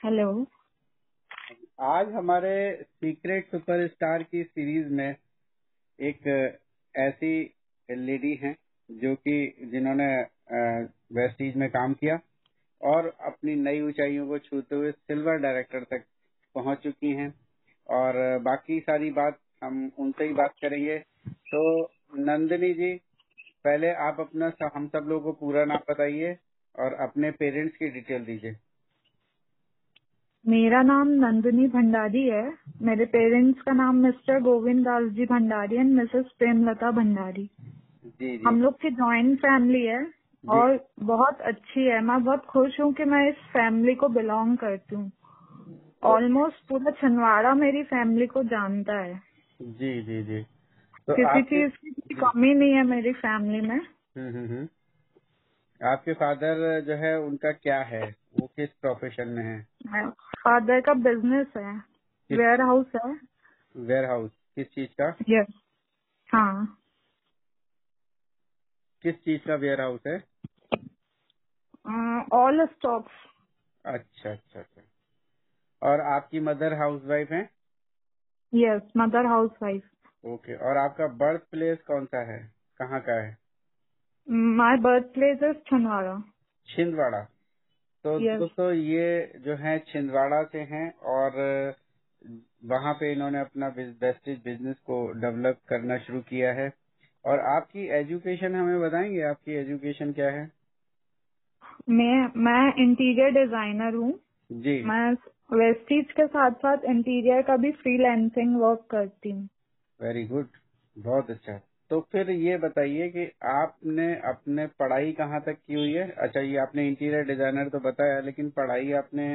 Hello. आज हमारे secret superstar की सीरीज में एक ऐसी लेडी हैं जो कि जिन्होंने वेस्टीज में काम किया और अपनी नई ऊंचाइयों को छूते हुए सिल्वर डायरेक्टर तक पहुंच चुकी हैं। और बाकी सारी बात हम उनसे ही बात करेंगे। तो नंदिनी जी, पहले आप अपना हम सब लोगों को पूरा नाम बताइए और अपने पेरेंट्स की डिटेल दीजिए। मेरा नाम नंदिनी भंडारी है। मेरे पेरेंट्स का नाम Mr Govind Das ji Bhandari and Mrs Premlata Bhandari. जी जी हम लोग की जॉइंट फैमिली है जी और बहुत अच्छी है। मैं बहुत खुश हूँ कि मैं इस फैमिली को बिलोंग करती हूँ। तो ऑलमोस्ट पूरा छिंदवाड़ा मेरी फैमिली को जानता है। जी जी जी तो किसी आपके चीज की कोई जी कमी नहीं है मेरी फैमिली में। हम्म। आपके फादर जो है उनका क्या है, वो किस प्रोफेशन में है? फादर का बिजनेस है, किस वेयर हाउस है। वेयर हाउस, किस चीज का? यस। हाँ। किस चीज का वेयर हाउस है? All stocks. अच्छा अच्छा अच्छा। और आपकी मदर हाउस वाइफ है? Yes, mother house wife. Okay. और आपका बर्थ प्लेस कौन सा है, कहाँ का है? My birth place is Chhindwara. Chhindwara. तो यस। दोस्तों ये जो है छिंदवाड़ा से हैं और वहाँ पे इन्होंने अपना वेस्टेज बिजनेस को डेवलप करना शुरू किया है। और आपकी एजुकेशन हमें बताएंगे, आपकी एजुकेशन क्या है? मैं इंटीरियर डिजाइनर हूँ। जी। मैं वेस्टीज के साथ साथ इंटीरियर का भी फ्रीलांसिंग वर्क करती हूँ। वेरी गुड, बहुत अच्छा। तो फिर ये बताइए कि आपने अपने पढ़ाई कहाँ तक की हुई है? अच्छा, ये आपने इंटीरियर डिजाइनर तो बताया, लेकिन पढ़ाई आपने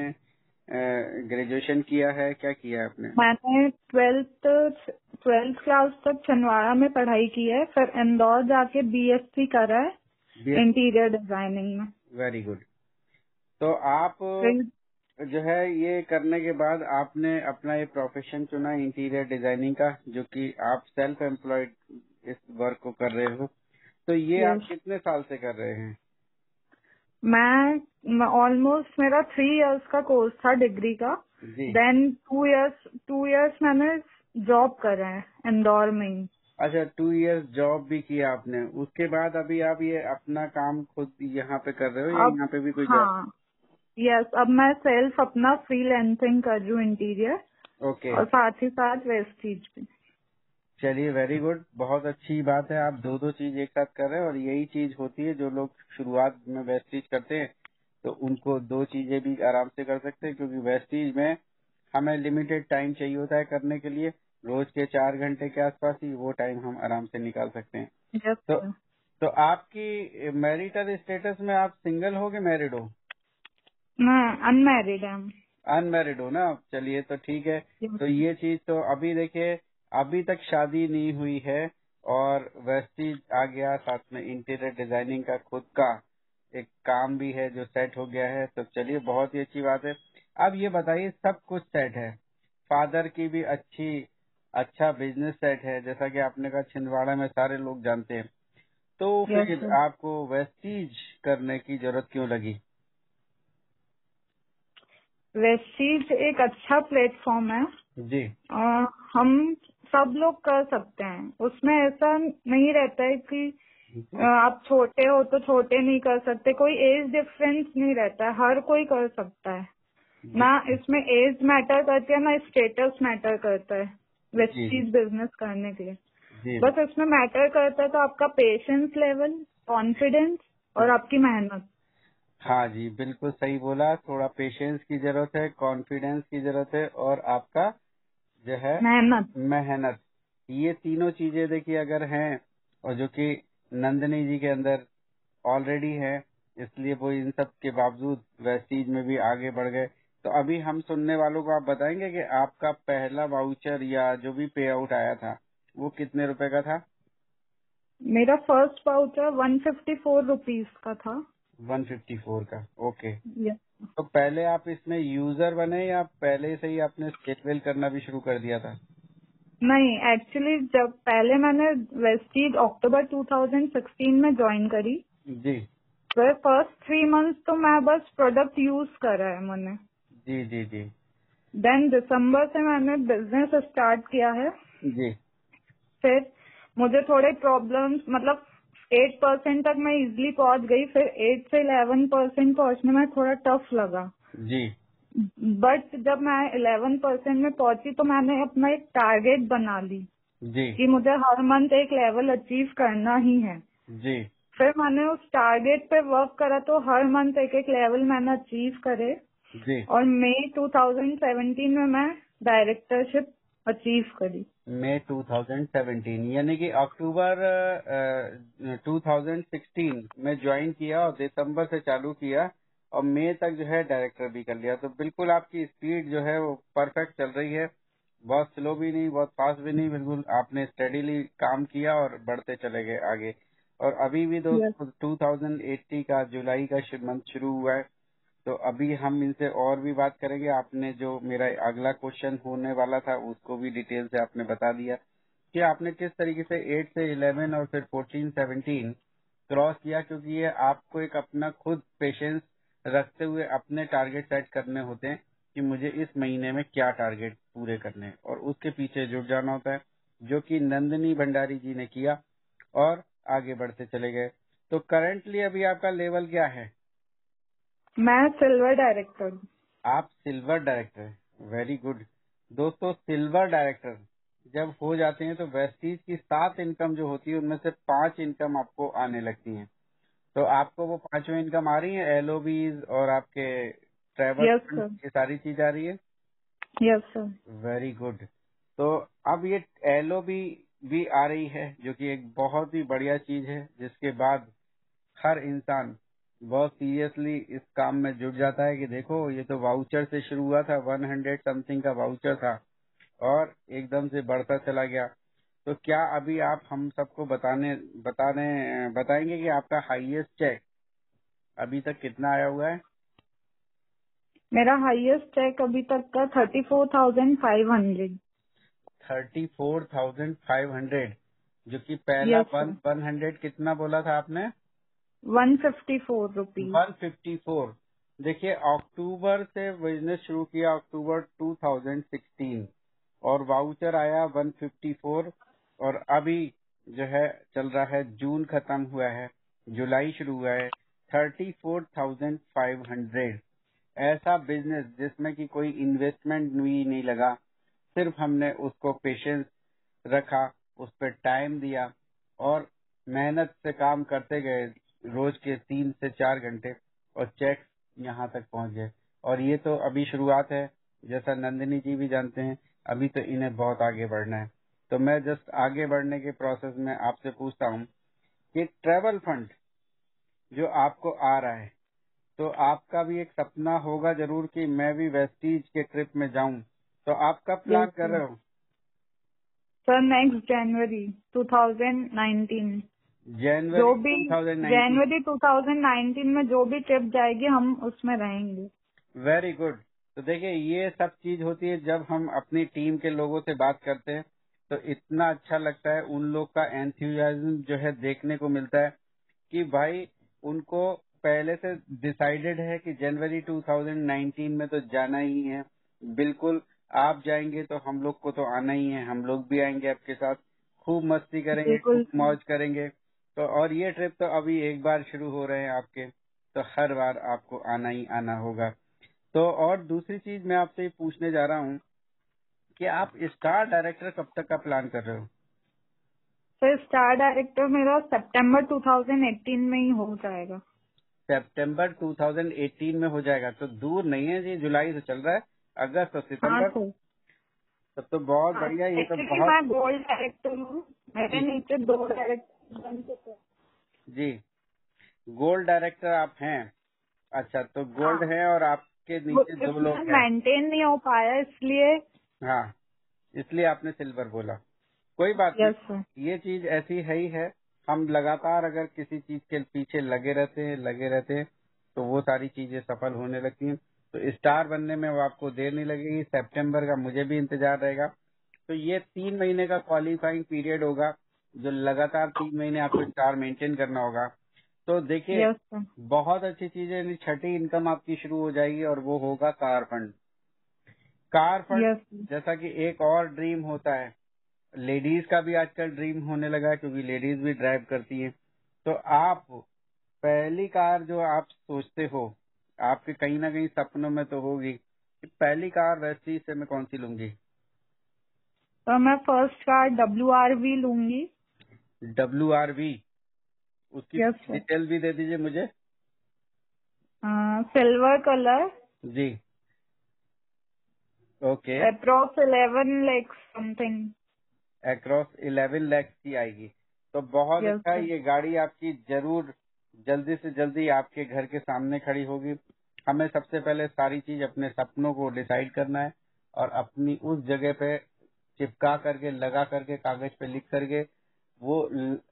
ग्रेजुएशन किया है, क्या किया है आपने? मैंने ट्वेल्थ क्लास तक छिंदवाड़ा में पढ़ाई की है, फिर इंदौर जाके बीएससी करा है बीएस। इंटीरियर डिजाइनिंग में। Very good. तो आप फिर जो है ये करने के बाद आपने अपना ये प्रोफेशन चुना इंटीरियर डिजाइनिंग का, जो कि आप सेल्फ एम्प्लॉयड इस वर्क को कर रहे हो। तो ये आप यस, कितने साल से कर रहे हैं? मैं ऑलमोस्ट मेरा 3 इयर्स का कोर्स था डिग्री का। जी। देन 2 इयर्स मैंने जॉब करा है इंदौर में ही। अच्छा, 2 इयर्स जॉब भी किया आपने, उसके बाद अभी आप ये अपना काम खुद यहाँ पे कर रहे हो या अब यहाँ पे भी कोई जॉब? हाँ, यस, अब मैं सेल्फ अपना फ्रीलांसिंग कर रही हूँ इंटीरियर ओके। और साथ ही साथ वेस्टीज भी। चलिए, वेरी गुड, बहुत अच्छी बात है। आप दो दो चीज एक साथ कर रहे हैं और यही चीज होती है जो लोग शुरुआत में वेस्टीज करते हैं तो उनको दो चीजें भी आराम से कर सकते हैं, क्योंकि वेस्टीज में हमें लिमिटेड टाइम चाहिए होता है करने के लिए। रोज के 4 घंटे के आसपास ही वो टाइम हम आराम से निकाल सकते हैं। यस तो सर। तो आपकी मैरिटल स्टेटस में आप सिंगल हो कि मैरिड हो? मैं अनमैरिड हूँ। अनमैरिड हो ना? चलिए, तो ठीक है। तो ये चीज तो अभी देखिए, अभी तक शादी नहीं हुई है और वेस्टीज आ गया, साथ में इंटीरियर डिजाइनिंग का खुद का एक काम भी है जो सेट हो गया है, तो चलिए बहुत ही अच्छी बात है। अब ये बताइए, सब कुछ सेट है, फादर की भी अच्छा बिजनेस सेट है, जैसा कि आपने कहा छिंदवाड़ा में सारे लोग जानते हैं, तो यस फिर सर। आपको वेस्टीज करने की जरूरत क्यों लगी? वेस्टीज एक अच्छा प्लेटफॉर्म है। जी हम सब लोग कर सकते हैं। उसमें ऐसा नहीं रहता है कि जी आप छोटे हो तो छोटे नहीं कर सकते। कोई एज डिफरेंस नहीं रहता है, हर कोई कर सकता है। जी ना इसमें एज मैटर करती है ना स्टेटस मैटर करता है जी वेस्टीज बिजनेस करने के लिए। जी बस इसमें मैटर करता है तो आपका पेशेंस लेवल, कॉन्फिडेंस और आपकी मेहनत। हाँ जी, बिल्कुल सही बोला। थोड़ा पेशेंस की जरूरत है, कॉन्फिडेंस की जरूरत है और आपका जो है मेहनत। मेहनत। ये तीनों चीजें देखिए अगर हैं, और जो कि नंदिनी जी के अंदर ऑलरेडी है, इसलिए वो इन सब के बावजूद वेस्टीज में भी आगे बढ़ गए। तो अभी हम सुनने वालों को आप बताएंगे कि आपका पहला वाउचर या जो भी पे आउट आया था वो कितने रुपए का था? मेरा फर्स्ट वाउचर 154 रुपीज का था। 154 का। ओके। Yes. तो पहले आप इसमें यूजर बने या पहले से ही आपने स्केटवेल करना भी शुरू कर दिया था? नहीं, एक्चुअली जब पहले मैंने वेस्टीज अक्टूबर 2016 में ज्वाइन करी। जी फिर फर्स्ट 3 मंथ्स तो मैं बस प्रोडक्ट यूज करा है मैंने। जी जी जी देन दिसंबर से मैंने बिजनेस स्टार्ट किया है। जी फिर मुझे थोड़े प्रॉब्लम्स, मतलब 8% तक मैं इजीली पहुंच गई, फिर 8 से 11% पहुंचने में थोड़ा टफ लगा। जी बट जब मैं 11% में पहुंची तो मैंने अपना एक टारगेट बना ली जी कि मुझे हर मंथ एक लेवल अचीव करना ही है। जी फिर मैंने उस टारगेट पे वर्क करा तो हर मंथ एक एक लेवल मैंने अचीव करे, जी। और मई 2017 में मैं डायरेक्टरशिप अचीव करी। मई 2017 यानी कि अक्टूबर 2016 में ज्वाइन किया और दिसंबर से चालू किया और मई तक जो है डायरेक्टर भी कर लिया। तो बिल्कुल आपकी स्पीड जो है वो परफेक्ट चल रही है, बहुत स्लो भी नहीं बहुत फास्ट भी नहीं, बिल्कुल आपने स्टेडीली काम किया और बढ़ते चले गए आगे। और अभी भी यस। दोस्तों 2080 का जुलाई का मंथ शुरू हुआ है, तो अभी हम इनसे और भी बात करेंगे। आपने जो मेरा अगला क्वेश्चन होने वाला था उसको भी डिटेल से आपने बता दिया कि आपने किस तरीके से 8 से 11 और फिर 14 17 क्रॉस किया, क्योंकि ये आपको एक अपना खुद पेशेंस रखते हुए अपने टारगेट सेट करने होते हैं कि मुझे इस महीने में क्या टारगेट पूरे करने हैं और उसके पीछे जुट जाना होता है, जो कि नंदिनी भंडारी जी ने किया और आगे बढ़ते चले गए। तो करंटली अभी आपका लेवल क्या है? मैं सिल्वर डायरेक्टर। आप सिल्वर डायरेक्टर हैं, वेरी गुड। दोस्तों सिल्वर डायरेक्टर जब हो जाते हैं तो वेस्टीज की 7 इनकम जो होती है उनमें से 5 इनकम आपको आने लगती हैं। तो आपको वो 5 इनकम आ रही है, एलओबीज और आपके ट्रेवल यस फंड, सर। ये सारी चीज आ रही है। Yes sir. Very good. तो अब ये एलओबी भी आ रही है जो कि एक बहुत ही बढ़िया चीज है, जिसके बाद हर इंसान बहुत सीरियसली इस काम में जुट जाता है कि देखो ये तो वाउचर से शुरू हुआ था, 100 समथिंग का वाउचर था और एकदम से बढ़ता चला गया। तो क्या अभी आप हम सबको बताएंगे कि आपका हाईएस्ट चेक अभी तक कितना आया हुआ है? मेरा हाईएस्ट चेक अभी तक का 34,500। 34,500, जो कि पहला यस सर। 100 कितना बोला था आपने? 154 रुपीज। 154। देखिए अक्टूबर से बिजनेस शुरू किया, अक्टूबर 2016, और वाउचर आया 154, और अभी जो है चल रहा है, जून खत्म हुआ है, जुलाई शुरू हुआ है, 34,500। ऐसा बिजनेस जिसमें कि कोई इन्वेस्टमेंट भी नहीं लगा, सिर्फ हमने उसको पेशेंस रखा, उस पर टाइम दिया और मेहनत से काम करते गए, रोज के 3 से 4 घंटे, और चेक यहाँ तक पहुँच गए। और ये तो अभी शुरुआत है, जैसा नंदिनी जी भी जानते हैं, अभी तो इन्हें बहुत आगे बढ़ना है। तो मैं जस्ट आगे बढ़ने के प्रोसेस में आपसे पूछता हूँ कि ट्रेवल फंड जो आपको आ रहा है, तो आपका भी एक सपना होगा जरूर कि मैं भी वेस्टीज के ट्रिप में जाऊं, तो आप कब यस प्लान कर सर। रहे हो? सर नेक्स्ट जनवरी 2019। जो जनवरी भी 2019। जनवरी 2019 में जो भी ट्रिप जाएगी हम उसमें रहेंगे। Very good. तो देखिए ये सब चीज होती है जब हम अपनी टीम के लोगों से बात करते हैं, तो इतना अच्छा लगता है, उन लोग का एंथुजियाज्म जो है देखने को मिलता है कि भाई उनको पहले से डिसाइडेड है कि जनवरी 2019 में तो जाना ही है। बिल्कुल, आप जाएंगे तो हम लोग को तो आना ही है, हम लोग भी आएंगे आपके साथ, खूब मस्ती करेंगे, बिल्कुल खूब सर। मौज करेंगे। तो और ये ट्रिप तो अभी एक बार शुरू हो रहे हैं आपके, तो हर बार आपको आना ही आना होगा। तो और दूसरी चीज मैं आपसे ये पूछने जा रहा हूँ कि आप स्टार डायरेक्टर कब तक का प्लान कर रहे हो? सर स्टार डायरेक्टर मेरा सितंबर 2018 में ही हो जाएगा। सितंबर 2018 में हो जाएगा, तो दूर नहीं है जी, जुलाई से चल रहा है, अगस्त और हाँ सितंबर। सर। तब तो बहुत हाँ बढ़िया, ये तो एक्चुअली बहुत। मैं गोल्ड डायरेक्टर हूँ, मेरे जी नीचे 2 डायरेक्टर बन चुके हैं। जी, गोल्ड डायरेक्टर आप हैं। अच्छा, तो गोल्ड हाँ, है और आपके वो नीचे 2 इसमें लोग हैं। मेंटेन नहीं हो पाया इसलिए। हाँ, इसलिए आपने सिल्वर बोला, कोई बात यस सर। नहीं, ये चीज ऐसी है ही है। हम लगातार अगर किसी चीज के पीछे लगे रहते हैं तो वो सारी चीजें सफल होने लगती हैं। तो स्टार बनने में वो आपको देर नहीं लगेगी, सितंबर का मुझे भी इंतजार रहेगा। तो ये 3 महीने का क्वालिफाइंग पीरियड होगा, जो लगातार 3 महीने आपको स्टार मेंटेन करना होगा। तो देखिए यस सर। बहुत अच्छी चीज है, छठी इनकम आपकी शुरू हो जाएगी और वो होगा car fund. Car fund yes जैसा कि एक और ड्रीम होता है, लेडीज का भी आजकल ड्रीम होने लगा है, क्योंकि लेडीज भी ड्राइव करती हैं। तो आप पहली कार जो आप सोचते हो, आपके कहीं ना कहीं सपनों में तो होगी कि पहली कार वेस्टीज से मैं कौन सी लूंगी? तो मैं फर्स्ट कार WRV लूंगी। WRV, उसकी यस सर। डिटेल भी दे दीजिए मुझे। सिल्वर कलर, जी, okay. Approx 11 lakh something. Across 11 lakh की आएगी, तो बहुत यस अच्छा है। सर। ये गाड़ी आपकी जरूर जल्दी से जल्दी आपके घर के सामने खड़ी होगी। हमें सबसे पहले सारी चीज अपने सपनों को डिसाइड करना है और अपनी उस जगह पे चिपका करके, लगा करके, कागज पे लिख करके वो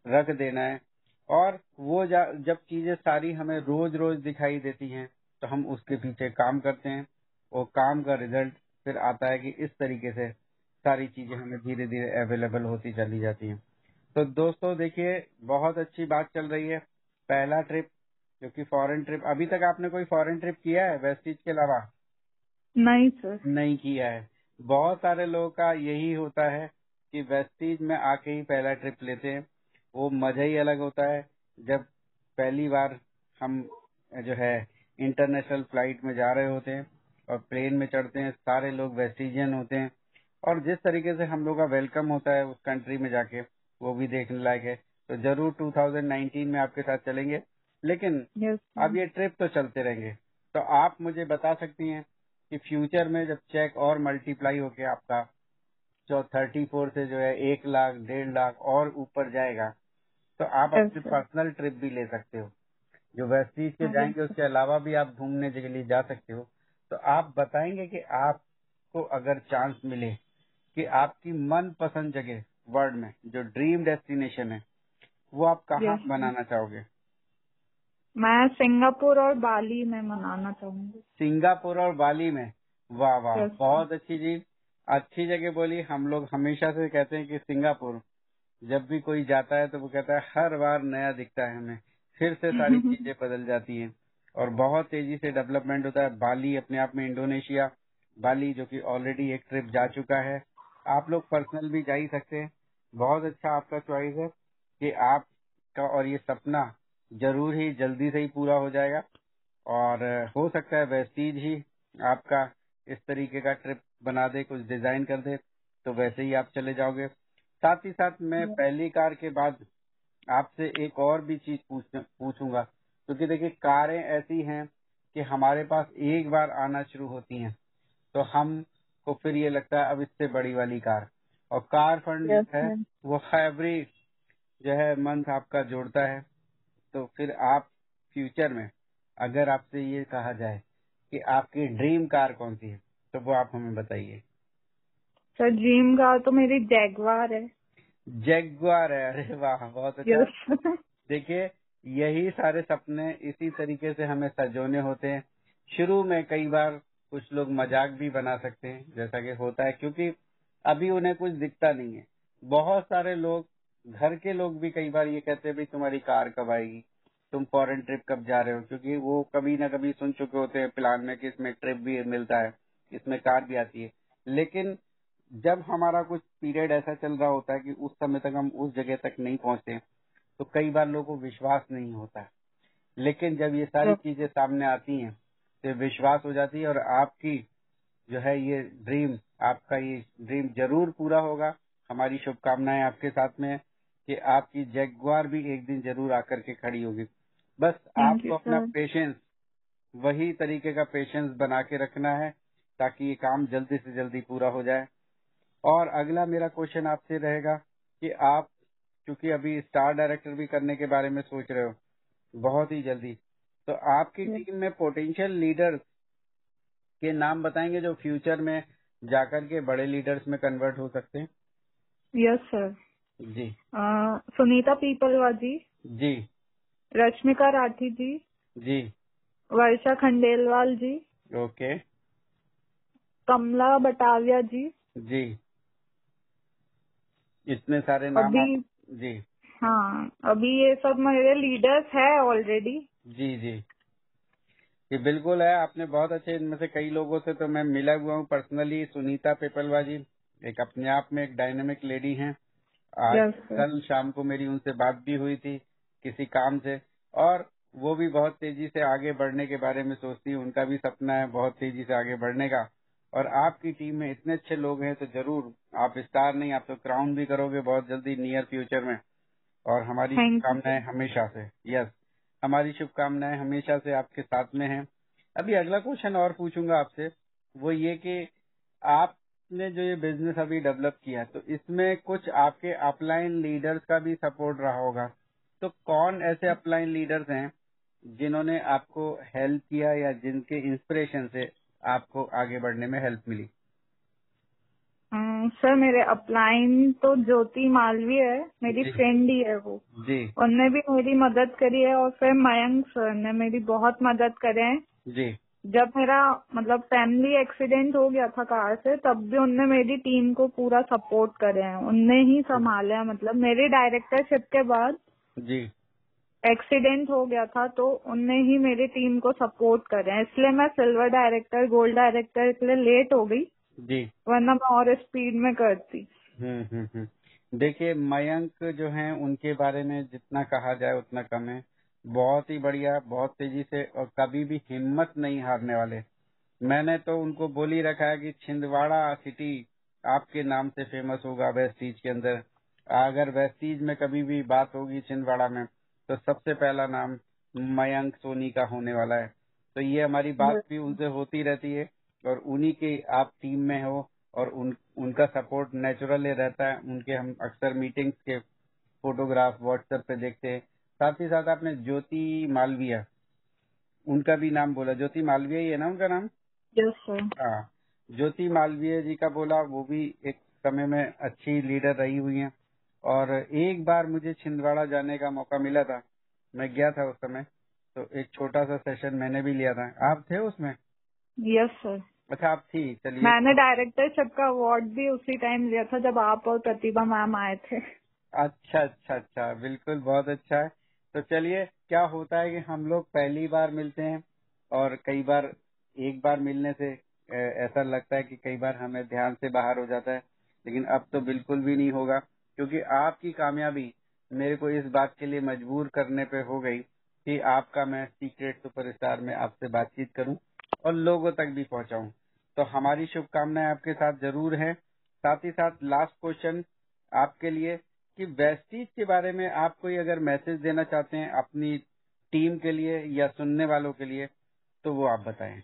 रख देना है। और वो जब चीजें सारी हमें रोज रोज दिखाई देती हैं तो हम उसके पीछे काम करते हैं। वो काम का रिजल्ट फिर आता है कि इस तरीके से सारी चीजें हमें धीरे धीरे अवेलेबल होती चली जाती हैं। तो दोस्तों देखिए, बहुत अच्छी बात चल रही है। पहला ट्रिप जो कि फॉरेन ट्रिप, अभी तक आपने कोई फॉरेन ट्रिप किया है वेस्टीज के अलावा? नहीं सर। नहीं किया है। बहुत सारे लोगों का यही होता है कि वेस्टीज में आके ही पहला ट्रिप लेते हैं। वो मजा ही अलग होता है जब पहली बार हम जो है इंटरनेशनल फ्लाइट में जा रहे होते हैं और प्लेन में चढ़ते हैं, सारे लोग वेस्टीजियन होते हैं और जिस तरीके से हम लोग का वेलकम होता है उस कंट्री में जाके, वो भी देखने लायक है। तो जरूर 2019 में आपके साथ चलेंगे, लेकिन यस अब ये ट्रिप तो चलते रहेंगे। तो आप मुझे बता सकती हैं कि फ्यूचर में जब चेक और मल्टीप्लाई होके आपका जो 34 से जो है 1 लाख, 1.5 लाख और ऊपर जाएगा, तो आप यस अपने सर। पर्सनल ट्रिप भी ले सकते हो। जो वेस्टीज के जाएंगे उसके अलावा भी आप घूमने के लिए जा सकते हो। तो आप बताएंगे कि आपको अगर चांस मिले कि आपकी मन पसंद जगह वर्ल्ड में जो ड्रीम डेस्टिनेशन है वो आप कहाँ यस बनाना चाहोगे? मैं सिंगापुर और बाली में मनाना चाहूंगी। सिंगापुर और बाली में? वाह वाह, यस बहुत अच्छी चीज, अच्छी जगह बोली। हम लोग हमेशा से कहते हैं कि सिंगापुर जब भी कोई जाता है तो वो कहता है हर बार नया दिखता है हमें, फिर से सारी चीजें बदल जाती हैं और बहुत तेजी से डेवलपमेंट होता है। बाली अपने आप में इंडोनेशिया, बाली जो कि ऑलरेडी एक ट्रिप जा चुका है, आप लोग पर्सनल भी जा ही सकते हैं। बहुत अच्छा आपका चॉइस है कि आपका और ये सपना जरूर ही जल्दी से ही पूरा हो जाएगा और हो सकता है वेस्टीज ही आपका इस तरीके का ट्रिप बना दे, कुछ डिजाइन कर दे, तो वैसे ही आप चले जाओगे। साथ ही साथ मैं पहली कार के बाद आपसे एक और भी चीज पूछूंगा, क्योंकि देखिए कारें ऐसी हैं कि हमारे पास एक बार आना शुरू होती हैं तो हमको फिर ये लगता है अब इससे बड़ी वाली कार। और कार फंड जो यस है सर। वो एवरी जो है मंथ आपका जोड़ता है। तो फिर आप फ्यूचर में अगर आपसे ये कहा जाए कि आपकी ड्रीम कार कौन सी है, तो वो आप हमें बताइए। सर ड्रीम कार तो मेरी जैगवार है। जैगुआर है? अरे वाह, बहुत अच्छा। यस देखिए, यही सारे सपने इसी तरीके से हमें सजोने होते हैं। शुरू में कई बार कुछ लोग मजाक भी बना सकते हैं, जैसा कि होता है, क्योंकि अभी उन्हें कुछ दिखता नहीं है। बहुत सारे लोग, घर के लोग भी कई बार ये कहते हैं भाई तुम्हारी कार कब आएगी, तुम फॉरेन ट्रिप कब जा रहे हो, क्योंकि वो कभी ना कभी सुन चुके होते हैं प्लान में कि इसमें ट्रिप भी मिलता है, इसमें कार भी आती है। लेकिन जब हमारा कुछ पीरियड ऐसा चल रहा होता है कि उस समय तक हम उस जगह तक नहीं पहुंचते, तो कई बार लोगों को विश्वास नहीं होता है। लेकिन जब ये सारी चीजें सामने आती हैं तो विश्वास हो जाती है और आपकी जो है ये ड्रीम, आपका ये ड्रीम जरूर पूरा होगा। हमारी शुभकामनाएं आपके साथ में है कि आपकी जैगुआर भी एक दिन जरूर आकर के खड़ी होगी। बस थैंक यू आपको अपना सर। पेशेंस, वही तरीके का पेशेंस बना के रखना है ताकि ये काम जल्दी से जल्दी पूरा हो जाए। और अगला मेरा क्वेश्चन आपसे रहेगा कि आप क्योंकि अभी स्टार डायरेक्टर भी करने के बारे में सोच रहे हो बहुत ही जल्दी, तो आपकी टीम में पोटेंशियल लीडर्स के नाम बताएंगे जो फ्यूचर में जाकर के बड़े लीडर्स में कन्वर्ट हो सकते हैं? Yes sir. जी सुनीता पीपलवा जी, जी रश्मिका राठी जी, जी। वर्षा खंडेलवाल जी, ओके। कमला बटालिया जी। जी, इतने सारे नाम अभी आप। जी हाँ, अभी ये सब मेरे लीडर्स है ऑलरेडी। जी जी। ये बिल्कुल है, आपने बहुत अच्छे, इनमें से कई लोगों से तो मैं मिला हुआ हूँ पर्सनली। सुनीता पेपलवा जी एक अपने आप में एक डायनेमिक लेडी हैं। आज यस सर। कल शाम को मेरी उनसे बात भी हुई थी किसी काम से, और वो भी बहुत तेजी से आगे बढ़ने के बारे में सोचती है। उनका भी सपना है बहुत तेजी से आगे बढ़ने का। और आपकी टीम में इतने अच्छे लोग हैं तो जरूर आप स्टार नहीं, आप तो क्राउन भी करोगे बहुत जल्दी नियर फ्यूचर में। और हमारी थैंक यू शुभकामनाएं सर। हमेशा से, यस, हमारी शुभकामनाएं हमेशा से आपके साथ में हैं। अभी अगला क्वेश्चन और पूछूंगा आपसे, वो ये कि आपने जो ये बिजनेस अभी डेवलप किया तो इसमें कुछ आपके अपलाइन लीडर्स का भी सपोर्ट रहा होगा। तो कौन ऐसे अपलाइन लीडर्स हैं जिन्होंने आपको हेल्प किया या जिनके इंस्पिरेशन से आपको आगे बढ़ने में हेल्प मिली? सर मेरे अपलाइन तो ज्योति मालवी है, मेरी जी फ्रेंड ही है वो। जी उनने भी मेरी मदद करी है, और फिर मयंक सर ने मेरी बहुत मदद करे हैं। जी जब मेरा मतलब फैमिली एक्सीडेंट हो गया था कार से, तब भी उनने मेरी टीम को पूरा सपोर्ट करे हैं, उनने ही संभाला है। मतलब मेरी डायरेक्टरशिप के बाद जी एक्सीडेंट हो गया था तो उनने ही मेरी टीम को सपोर्ट करे हैं, इसलिए मैं सिल्वर डायरेक्टर गोल्ड डायरेक्टर के लिए लेट हो गई, जी। वरना मैं और स्पीड में करती। देखिए, मयंक जो हैं उनके बारे में जितना कहा जाए उतना कम है। बहुत ही बढ़िया, बहुत तेजी से, और कभी भी हिम्मत नहीं हारने वाले। मैंने तो उनको बोल ही रखा है कि छिंदवाड़ा सिटी आपके नाम से फेमस होगा वेस्टीज के अंदर। अगर वेस्टीज में कभी भी बात होगी छिंदवाड़ा में तो सबसे पहला नाम मयंक सोनी का होने वाला है। तो ये हमारी बात भी उनसे होती रहती है, और उन्हीं के आप टीम में हो, और उनका सपोर्ट नेचुरल रहता है। उनके हम अक्सर मीटिंग्स के फोटोग्राफ व्हाट्सएप पे देखते हैं। साथ ही साथ आपने ज्योति मालविया, उनका भी नाम बोला। ज्योति मालविया ही है ना उनका नाम? Yes sir. हाँ, ज्योति मालवीय जी का बोला। वो भी एक समय में अच्छी लीडर रही हुई हैं। और एक बार मुझे छिंदवाड़ा जाने का मौका मिला था, मैं गया था उस समय। तो एक छोटा सा सेशन मैंने भी लिया था। आप थे उसमें? Yes sir. अच्छा, आप थी, चलिए। मैंने डायरेक्टरशिप का अवार्ड भी उसी टाइम लिया था जब आप और प्रतिभा मैम आए थे। अच्छा अच्छा अच्छा, बिल्कुल, बहुत अच्छा है। तो चलिए, क्या होता है कि हम लोग पहली बार मिलते हैं, और कई बार एक बार मिलने से ऐसा लगता है कि कई बार हमें ध्यान से बाहर हो जाता है। लेकिन अब तो बिल्कुल भी नहीं होगा, क्योंकि आपकी कामयाबी मेरे को इस बात के लिए मजबूर करने पे हो गई कि आपका मैं सीक्रेट सुपरस्टार में आपसे बातचीत करूं और लोगों तक भी पहुंचाऊं। तो हमारी शुभकामनाएं आपके साथ जरूर हैं। साथ ही साथ लास्ट क्वेश्चन आपके लिए कि वेस्टीज के बारे में आप कोई अगर मैसेज देना चाहते हैं अपनी टीम के लिए या सुनने वालों के लिए, तो वो आप बताएं।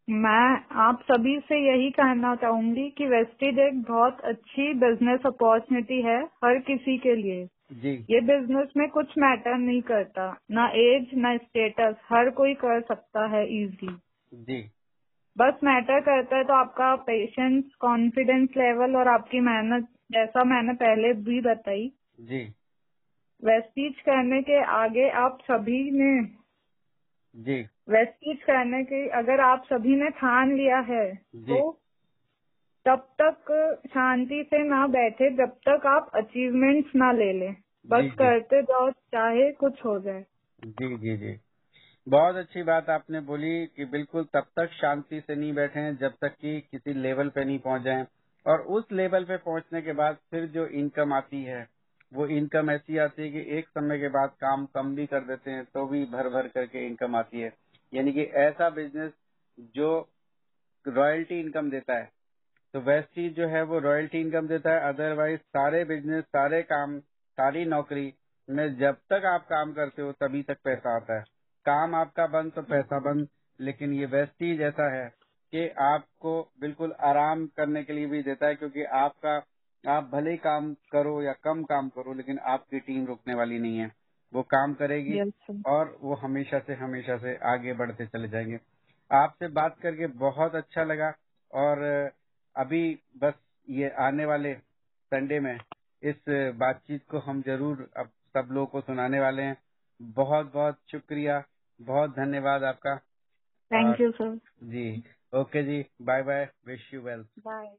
मैं आप सभी से यही कहना चाहूंगी कि वेस्टेज एक बहुत अच्छी बिजनेस अपॉर्चुनिटी है हर किसी के लिए। जी ये बिजनेस में कुछ मैटर नहीं करता, ना एज ना स्टेटस, हर कोई कर सकता है इजीली। जी बस मैटर करता है तो आपका पेशेंस, कॉन्फिडेंस लेवल और आपकी मेहनत, जैसा मैंने पहले भी बताई। जी वेस्टीज करने के आगे आप सभी ने जी वेस्टीज करने के अगर आप सभी ने ठान लिया है जी तो तब तक शांति से ना बैठे जब तक आप अचीवमेंट्स ना ले लें। जी बस जी करते जाओ, चाहे कुछ हो जाए। जी जी जी। बहुत अच्छी बात आपने बोली कि बिल्कुल तब तक शांति से नहीं बैठे हैं जब तक कि किसी लेवल पे नहीं पहुंच जाएं। और उस लेवल पे पहुंचने के बाद फिर जो इनकम आती है, वो इनकम ऐसी आती है कि एक समय के बाद काम कम भी कर देते हैं तो भी भर भर करके इनकम आती है। यानी कि ऐसा बिजनेस जो रॉयल्टी इनकम देता है, तो वेस्टीज जो है वो रॉयल्टी इनकम देता है। अदरवाइज सारे बिजनेस, सारे काम, सारी नौकरी में जब तक आप काम करते हो तभी तक पैसा आता है। काम आपका बंद तो पैसा बंद। लेकिन ये वेस्टीज ऐसा है कि आपको बिल्कुल आराम करने के लिए भी देता है, क्योंकि आप भले ही काम करो या कम काम करो, लेकिन आपकी टीम रुकने वाली नहीं है। वो काम करेगी यस सर। और वो हमेशा से आगे बढ़ते चले जाएंगे। आपसे बात करके बहुत अच्छा लगा। और अभी बस ये आने वाले संडे में इस बातचीत को हम जरूर अब सब लोगों को सुनाने वाले हैं। बहुत बहुत शुक्रिया, बहुत धन्यवाद आपका। Thank you sir. जी, ओके जी, bye bye, wish you well. Bye.